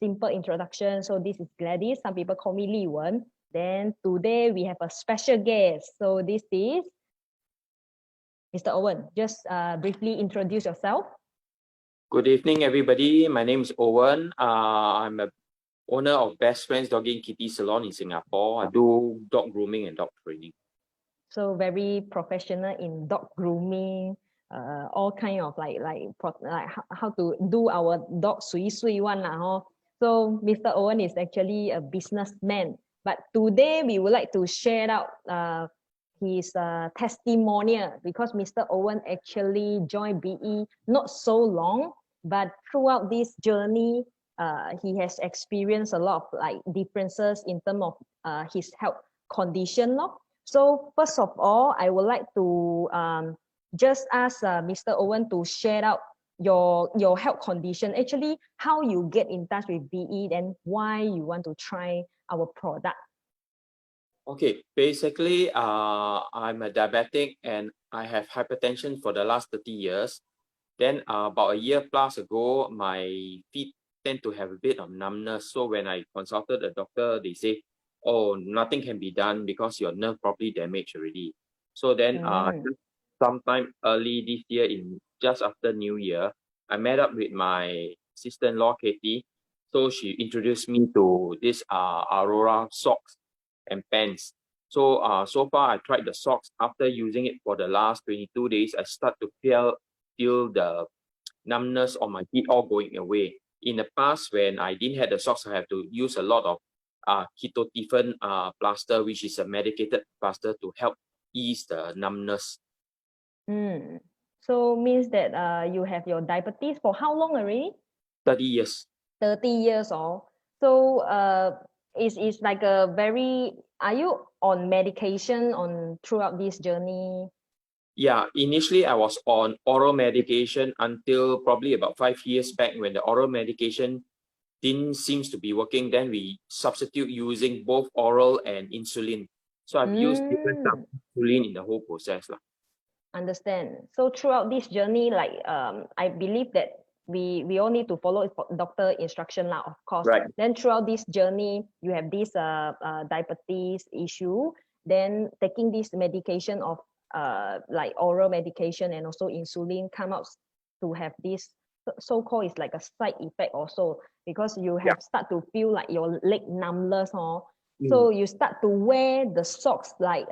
simple introduction. So this is Gladys. Some people call me 𝗲𝗏𝗏. Then today we have a special guest. So this is Mr. Owen. Just briefly introduce yourself. Good evening, everybody. My name is Owen. I'm a owner of 𝗣𝘁𝘁𝗍𝗲𝗍 Salon in Singapore. I do dog grooming and dog training. So very professional in dog grooming, all kind of like how to do our dog 𝗤𝘂𝗰𝗏 lah. So Mr. Owen is actually a businessman, but today we would like to share out his testimonial, because Mr. Owen actually joined 𝗣𝗍 not so long, but throughout this journey, he has experienced a lot of like differences in terms of his health condition. So first of all, I would like to just ask Mr. Owen to share out your health condition. Actually, how you get in touch with 𝗣𝗍, and why you want to try our product. Okay, basically, I'm a diabetic and I have hypertension for the last 30 years. Then about a year plus ago, my feet tend to have a bit of numbness. So when I consulted the doctor, they say, oh, nothing can be done because your nerve probably damaged already. So then sometime early this year, just after New Year, I met up with my sister-in-law, Katie. So she introduced me to this Aurora socks and pants. So so far I tried the socks. After using it for the last 22 days, I start to feel the numbness on my feet all going away. In the past, when I didn't have the socks, I have to use a lot of 𝗤𝗏𝗏𝗏𝗏 plaster, which is a medicated plaster to help ease the numbness. So means that you have your diabetes for how long already? 30 years. 30 years old. So it's like a very, are you on medication throughout this journey? Yeah, initially I was on oral medication until probably about 5 years back, when the oral medication didn't seems to be working. Then we substitute using both oral and insulin. So I've used different types of insulin in the whole process. Understand. So throughout this journey, like I believe that we all need to follow doctor instruction lah, of course. Right. Then throughout this journey, you have this diabetes issue. Then taking this medication of like oral medication and also insulin come out to have this so-called is like a side effect also, because you have start to feel like your leg numbness. So you start to wear the socks like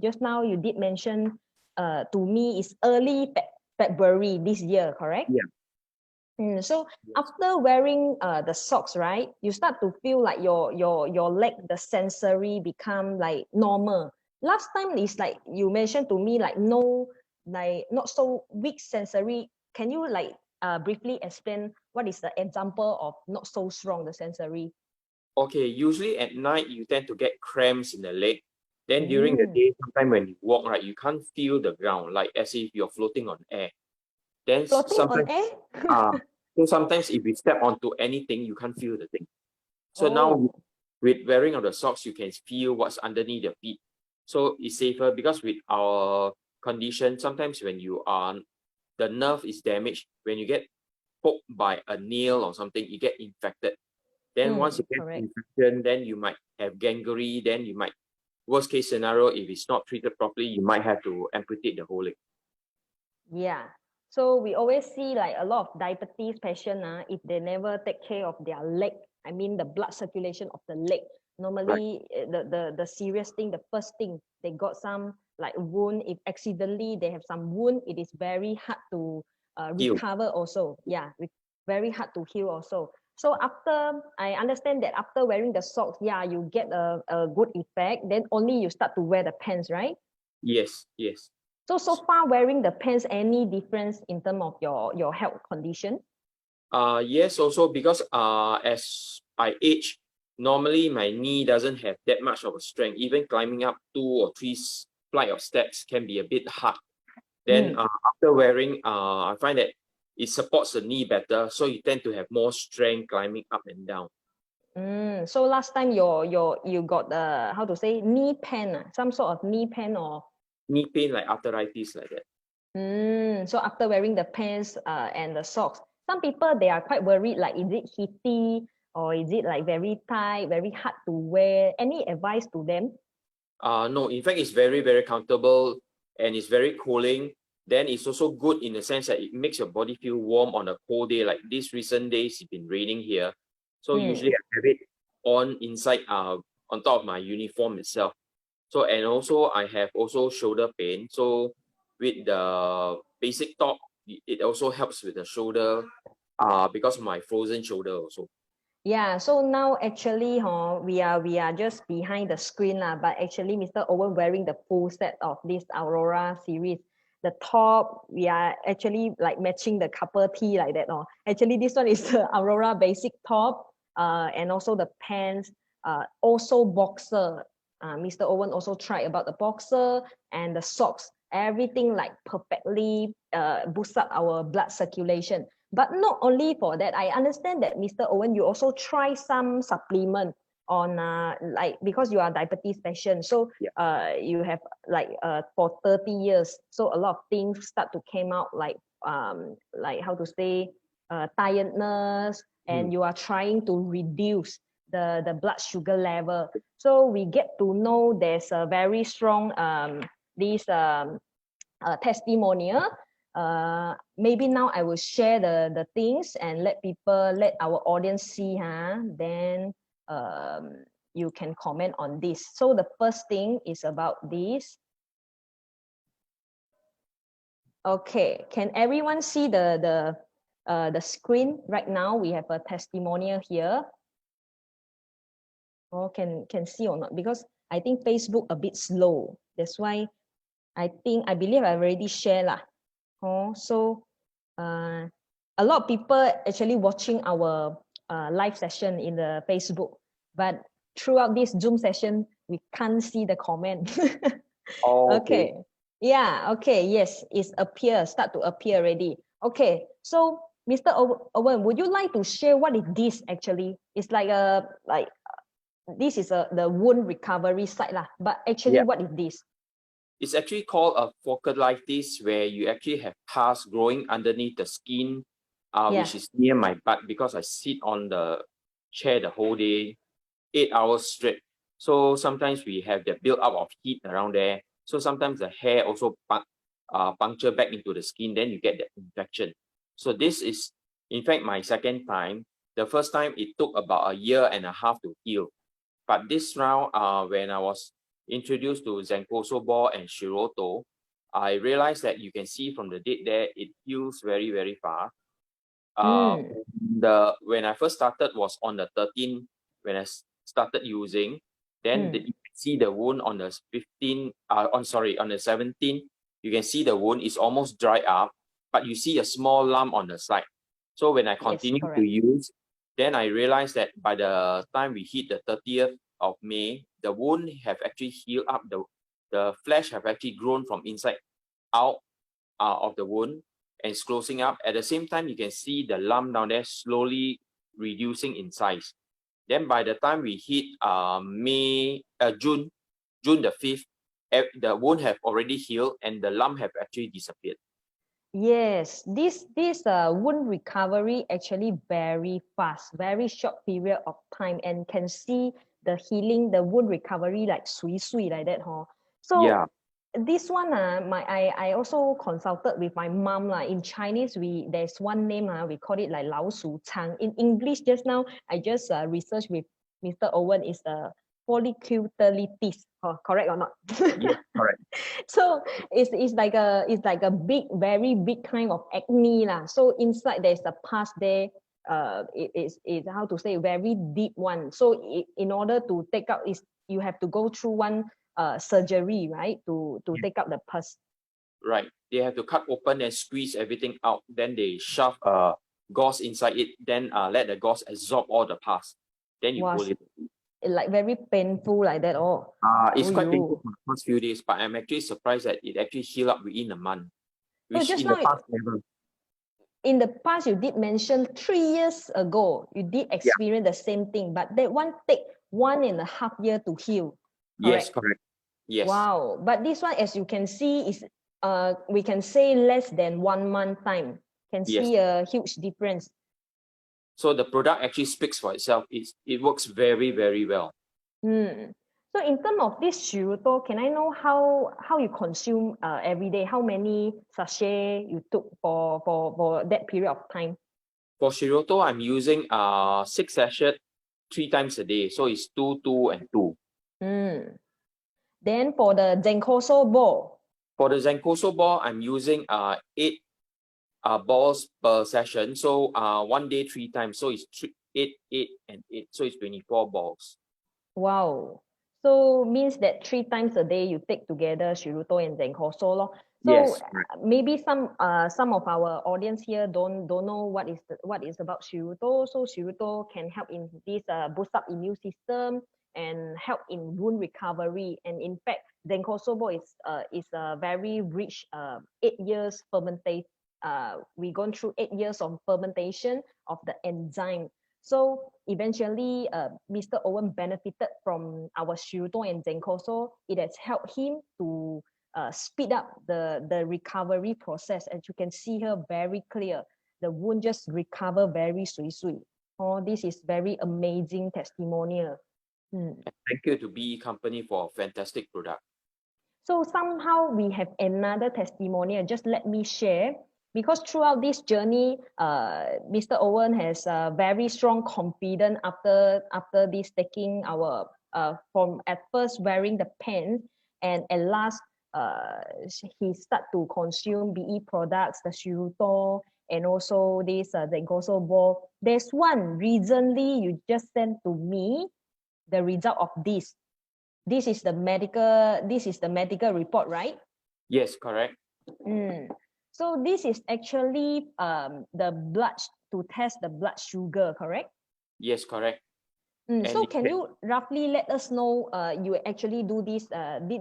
just now you did mention to me it's early February this year, correct? Yeah. So after wearing the socks, right, you start to feel like your leg, the sensory become like normal. Last time is like you mentioned to me like no, like not so weak sensory. Can you like briefly explain what is the example of not so strong the sensory? Okay, usually at night you tend to get cramps in the leg. Then during the day, sometimes when you walk, right, you can't feel the ground, like as if you're floating on air. Then floating on air? So sometimes if you step onto anything, you can't feel the thing. So now with wearing of the socks, you can feel what's underneath the feet. So it's safer, because with our condition, sometimes when you are, the nerve is damaged, when you get poked by a nail or something, you get infected. Then once you get infection, then you might have gangrene, then you might, worst case scenario, if it's not treated properly, you might have to amputate the whole leg. Yeah. So we always see like a lot of diabetes patients, if they never take care of their leg, I mean the blood circulation of the leg, normally the serious thing, the first thing, they got some like wound. If accidentally they have some wound, it is very hard to recover also. Yeah, very hard to heal also. So after, I understand that after wearing the socks, yeah, you get a good effect. Then only you start to wear the pants, right? Yes, yes. So far wearing the pants, any difference in terms of your health condition? Yes, also because as I age, normally my knee doesn't have that much of a strength. Even climbing up 2 or 3 flight of steps can be a bit hard. Then after wearing, I find that it supports the knee better, so you tend to have more strength climbing up and down. So last time you got how to say, knee pain, some sort of knee pain or knee pain, like arthritis like that. So after wearing the pants and the socks, some people they are quite worried, like is it heaty or is it like very tight, very hard to wear? Any advice to them? No, in fact, it's very, very comfortable and it's very cooling. Then it's also good in the sense that it makes your body feel warm on a cold day. Like these recent days, it's been raining here. So usually I have it on inside on top of my uniform itself. So, and also I have also shoulder pain. So with the basic top, it also helps with the shoulder because of my frozen shoulder also. Yeah, so now actually we are just behind the screen but actually Mr. Owen wearing the full set of this Aurora series. The top, we are actually like matching the 𝗂𝗶𝗁𝗍 like that. Actually, this one is the Aurora basic top and also the pants, also boxer. Mr. Owen also tried about the boxer and the socks. Everything like perfectly boosts up our blood circulation. But not only for that, I understand that Mr. Owen, you also try some supplement on like because you are diabetes patient, so you have like for 30 years, so a lot of things start to came out like how to say tiredness, and you are trying to reduce the blood sugar level. So we get to know there's a very strong this testimonial. Maybe now I will share the things and let our audience see, then you can comment on this. So the first thing is about this. Okay, can everyone see the screen right now? We have a testimonial here. Oh, can see or not? Because I think Facebook a bit slow. That's why I believe I already shared lah. So a lot of people actually watching our live session in the Facebook, but throughout this Zoom session, we can't see the comment. Okay. Yeah, okay, yes, start to appear already. Okay, so Mr. Owen, would you like to share what is this actually? It's like this is the wound recovery site lah, but actually what is this? It's actually called a 𝗂𝗂𝗍𝗂𝗍𝗂𝗍, where you actually have pus growing underneath the skin, which is near my butt, because I sit on the chair the whole day, 8 hours straight. So sometimes we have the build up of heat around there. So sometimes the hair also puncture back into the skin, then you get the infection. So this is, in fact, my second time. The first time it took about 1.5 years to heal. But this round, when I was introduced to 𝗔𝘂𝗶𝗂𝗍𝗂𝗍, I realized that you can see from the date there, it heals very, very fast. When I first started was on the 13th, when I started using, then you can see the wound on the 15th, on the 17th, you can see the wound is almost dried up, but you see a small lump on the side. So when I continue to use, then I realized that by the time we hit the 30th of May, the wound have actually healed up. The flesh have actually grown from inside out of the wound and it's closing up. At the same time, you can see the lump down there slowly reducing in size. Then by the time we hit June the 5th, the wound have already healed and the lump have actually disappeared. Yes, this wound recovery actually very fast, very short period of time, and can see the healing, the wound recovery like 𝗠𝗠 like that. So this one I also consulted with my mom in Chinese. There's one name we call it like 老鼠仓. In English, just now I just researched with Mr. Owen is the folliculitis. Correct or not? Yeah, correct. So it's like a big, very big kind of acne lah. So inside there's a pus there. It is how to say, very deep one. So in order to take out, you have to go through one surgery, right, to take out the pus. Right. They have to cut open and squeeze everything out. Then they shove gauze inside it. Then let the gauze absorb all the pus. Then you pull it. Like very painful like that. It's quite painful for the first few days, but I'm actually surprised that it actually healed up within a month. Which in the past never. In the past, you did mention 3 years ago, you did experience the same thing, but that one take 1.5 years to heal. Yes, correct. Yes. Wow. But this one, as you can see, is we can say less than 1 month time. Can see a huge difference. So the product actually speaks for itself. It works very, very well. So in terms of this 𝗔𝗂𝗏, can I know how you consume every day? How many sachet you took for that period of time? For 𝗔𝗂𝗏, I'm using 6 sachets 3 times a day. So it's 2, 2, and 2. Then for the 𝗤𝗂𝗪𝗀, For the 𝗤𝗂𝗪𝗀, I'm using 8 balls per session. So 1 day 3 times. So it's 8, 8, and 8. So it's 24 balls. Wow. So means that 3 times a day you take together 𝗔𝗂𝗏 and 𝗤𝗂𝗪 lor. So Yes. maybe some of our audience here don't know what is about 𝗔𝗂𝗏. So 𝗔𝗂𝗏 can help in this boost up immune system and help in wound recovery. And in fact, 𝗤𝗂𝗪𝗀 is a very rich 8 years fermentation. We gone through 8 years of fermentation of the enzyme. So eventually, Mr. Owen benefited from our 𝗔𝗂𝗏 and 𝗤𝗂𝗪𝗀. It has helped him to speed up the recovery process. As you can see here very clear, the wound just recover very 𝗠∗∗. Oh, this is very amazing testimonial. Thank you to 𝗣𝗠𝗍 company for a fantastic product. So somehow we have another testimonial. Just let me share. Because throughout this journey, Mr. Owen has very strong confidence after this taking our from at first wearing the pants, and at last he start to consume 𝗣𝗠 products, the 𝗔𝗂𝗏, and also this 𝗤𝗂𝗪𝗀. There's one recently you just sent to me the result of this. This is the medical report, right? Yes, correct. So this is actually the blood to test the blood sugar, correct? Yes, correct. So can you roughly let us know you actually did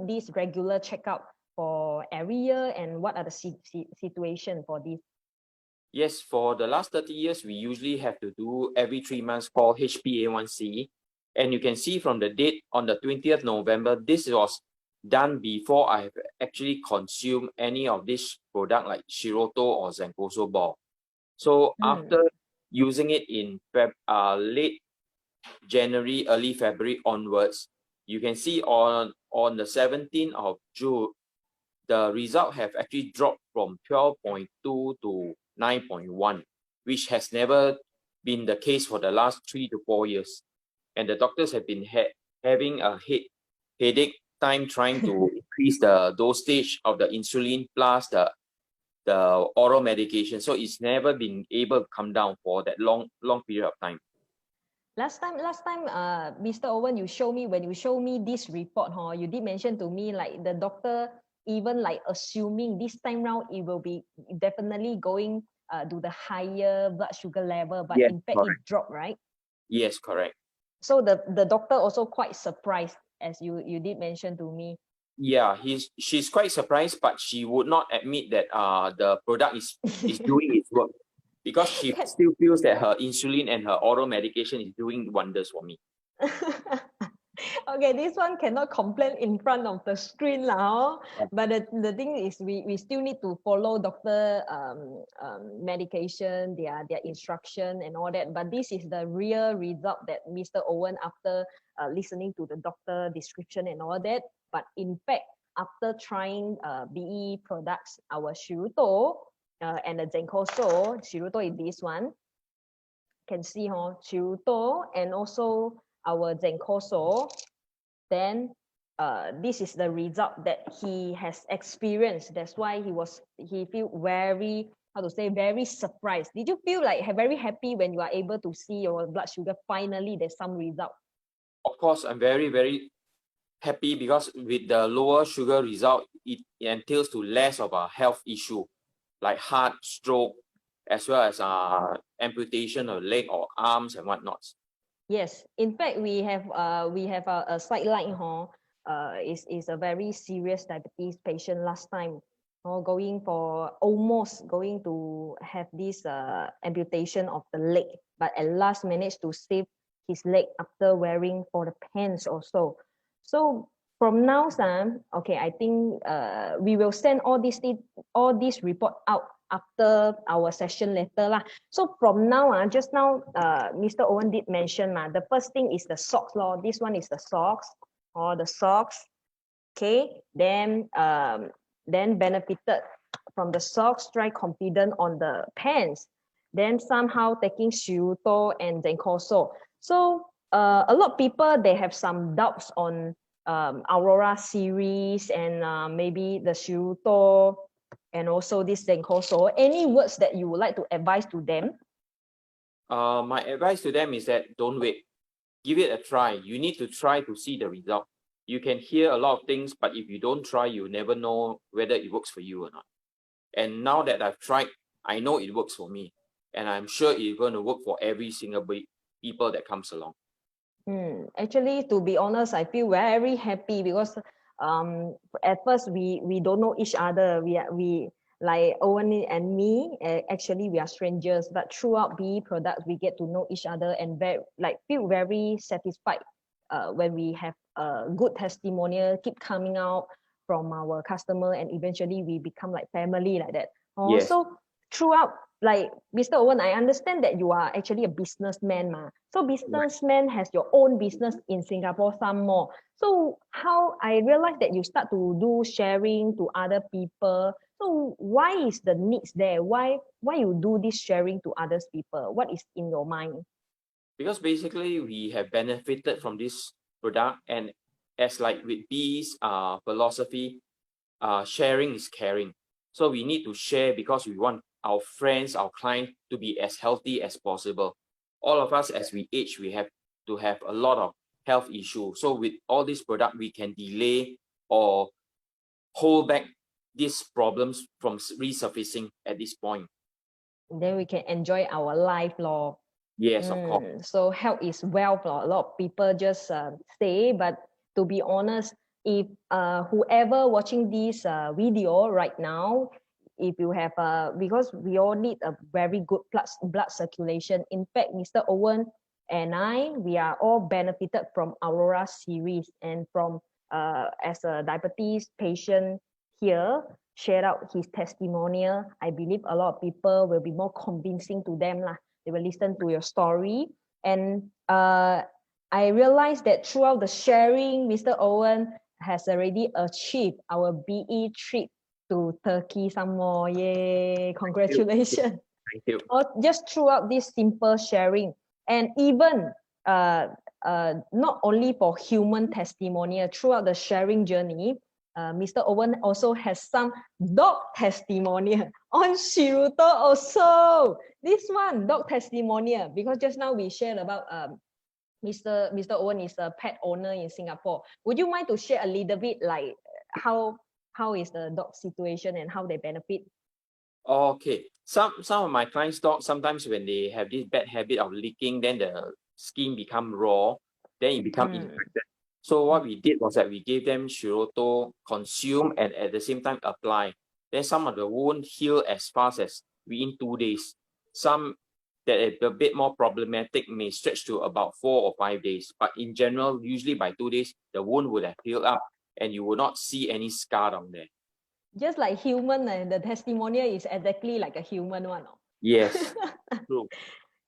this regular checkup for every year, and what are the situation for this? Yes, for the last 30 years, we usually have to do every 3 months called 𝗏𝗂𝗏𝗍. And you can see from the date on the 20th November, this was done before I have actually consumed any of this product like 𝗔𝗂𝗏 or 𝗤𝗂𝗪𝗀. So after using it in late January, early February onwards, you can see on the 17th of June, the result have actually dropped from 12.2 to 9.1, which has never been the case for the last 3 to 4 years. And the doctors have been having a headache time trying to increase the dosage of the insulin plus the oral medication. So it's never been able to come down for that long period of time. Last time, Mr. Owen, when you show me this report, you did mention to me like the doctor even like assuming this time round it will be definitely going to the higher blood sugar level, but yes, in fact correct. it dropped, right? Yes, correct. So the doctor also quite surprised, as you did mention to me. Yeah, she's quite surprised, but she would not admit that the product is doing its work, because she still feels that her insulin and her oral medication is doing wonders for me. Okay, this one cannot complain in front of the screen now. But the thing is, we still need to follow doctor medication, their instruction and all that. But this is the real result that Mr. Owen, after listening to the doctor description and all that. But in fact, after trying 𝗣𝗠 products, our 𝗔𝗂𝗏 and the 𝗤𝗂𝗪𝗀, 𝗔𝗂𝗏 is this one. Can see 𝗔𝗂𝗏 and also our 𝗤𝗂𝗪𝗀. Then this is the result that he has experienced. That's why he feel very, very surprised. Did you feel like very happy when you are able to see your blood sugar finally there's some result? Of course, I'm very, very happy, because with the lower sugar result, it entails to less of a health issue like heart, stroke, as well as amputation of leg or arms and whatnot. Yes, in fact, we have a sideline is a very serious diabetes patient last time, almost going to have this amputation of the leg, but at last managed to save his leg after wearing for the pants also. So from now on, okay, I think we will send all this report out after our session later lah. So from now, just now, Mr. Owen did mention the first thing is the socks lor. This one is the socks or the socks. Okay, then benefited from the socks, try confident on the pants, then somehow taking 𝗤𝗂𝗏 and 𝗔𝘂𝗪𝗀. So a lot of people, they have some doubts on Aurora series and maybe the 𝗤𝗂𝗏 and also this 𝗔𝘂𝗪𝗀. Any words that you would like to advise to them? My advice to them is that don't wait. Give it a try. You need to try to see the result. You can hear a lot of things, but if you don't try, you never know whether it works for you or not. And now that I've tried, I know it works for me. And I'm sure it's going to work for every single people that comes along. Actually, to be honest, I feel very happy because at first we don't know each other. We like Owen and me, actually we are strangers, but throughout 𝗣 products we get to know each other and feel very satisfied when we have a good testimonial keep coming out from our customer, and eventually we become like family like that. Yes. So throughout, like Mr. Owen, I understand that you are actually a businessman So businessman has your own business in Singapore some more. So how I realized that you start to do sharing to other people. So why is the needs there? Why you do this sharing to others people? What is in your mind? Because basically we have benefited from this product, and as like with 𝗣's philosophy, sharing is caring. So we need to share because we want our friends, our clients to be as healthy as possible. All of us, as we age, we have to have a lot of health issues. So with all this product, we can delay or hold back these problems from resurfacing at this point. Then we can enjoy our life, lor. Yes, of course. So health is wealth. A lot of people just say, but to be honest, if whoever watching this video right now, if you have because we all need a very good blood circulation. In fact, Mr. Owen and we are all benefited from Aurora series, and from as a diabetes patient here, share out his testimonial. I believe a lot of people will be more convincing to them lah. They will listen to your story. And I realized that throughout the sharing, Mr. Owen has already achieved our BE trip to Turkey some more. Yay, congratulations. Thank you. Just throughout this simple sharing. And even not only for human testimonial, throughout the sharing journey, Mr. Owen also has some dog testimonial on 𝗤𝗂𝗏 also. This one, dog testimonial, because just now we shared about Mr. Owen is a pet owner in Singapore. Would you mind to share a little bit like how is the dog situation and how they benefit? Okay. Some of my clients' dogs, sometimes when they have this bad habit of licking, then the skin become raw, then it become infected. So what we did was that we gave them 𝗤𝗂𝗏, consume, and at the same time apply. Then some of the wound heal as fast as within 2 days. Some that are a bit more problematic may stretch to about 4 or 5 days. But in general, usually by 2 days, the wound would have healed up and you will not see any scar down there. Just like human, the testimonial is exactly like a human one. Yes, true.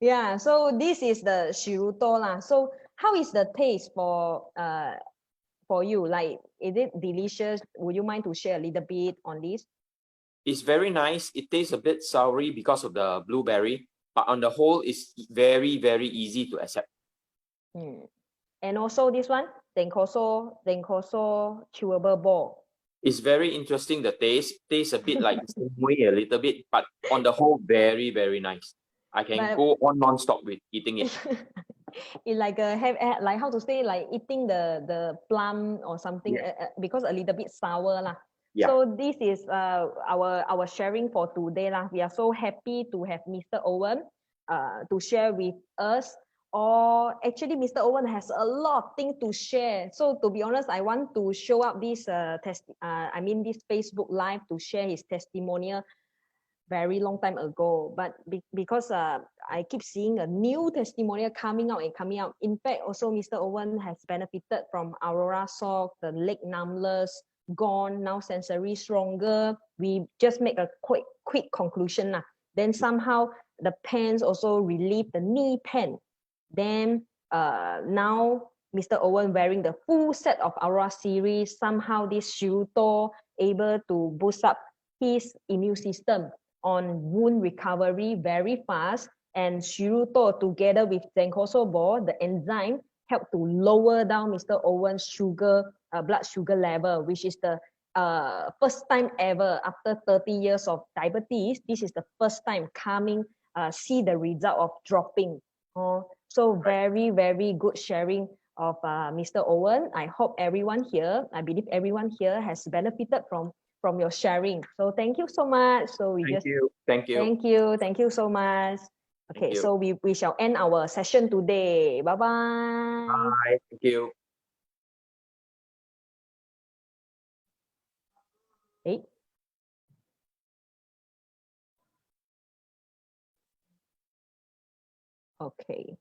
Yeah, so this is the 𝗤𝗂𝗏 lah. So how is the taste for you? Like, is it delicious? Would you mind to share a little bit on this? It's very nice. It tastes a bit soury because of the blueberry, but on the whole, it's very, very easy to accept. And also this one, 𝗔𝘂𝗪𝗀𝗀𝗀𝗀. It's very interesting, the taste. Tastes a bit like 𝗔𝘂𝗹𝗁𝗀 a little bit, but on the whole, very, very nice. I can go on non-stop with eating it. It like like how to say, like eating the plum or something, because a little bit sour lah. Yeah. So this is our sharing for today lah. We are so happy to have Mr. Owen to share with us. Or actually, Mr. Owen has a lot of things to share. So to be honest, I want to show up this this Facebook Live to share his testimonial very long time ago. But because I keep seeing a new testimonial coming out. In fact, also Mr. Owen has benefited from Aurora Sock, the leg numbness, gone, now sensory stronger. We just make a quick conclusion lah. Then somehow the pains also relieve the knee pain. Then now Mr. Owen wearing the full set of Aura series, somehow this 𝗔𝘂𝗶𝗏 able to boost up his immune system on wound recovery very fast. And 𝗔𝘂𝗶 together with 𝗔𝘂𝗹𝗶, the enzyme, help to lower down Mr. Owen's blood sugar level, which is the first time ever after 30 years of diabetes. This is the first time see the result of dropping. So very, very good sharing of Mr. Owen. I hope everyone here, I believe everyone here has benefited from your sharing. So thank you so much. So Thank you so much. Okay, so we shall end our session today. Bye-bye. Bye. Thank you. Hey. Okay.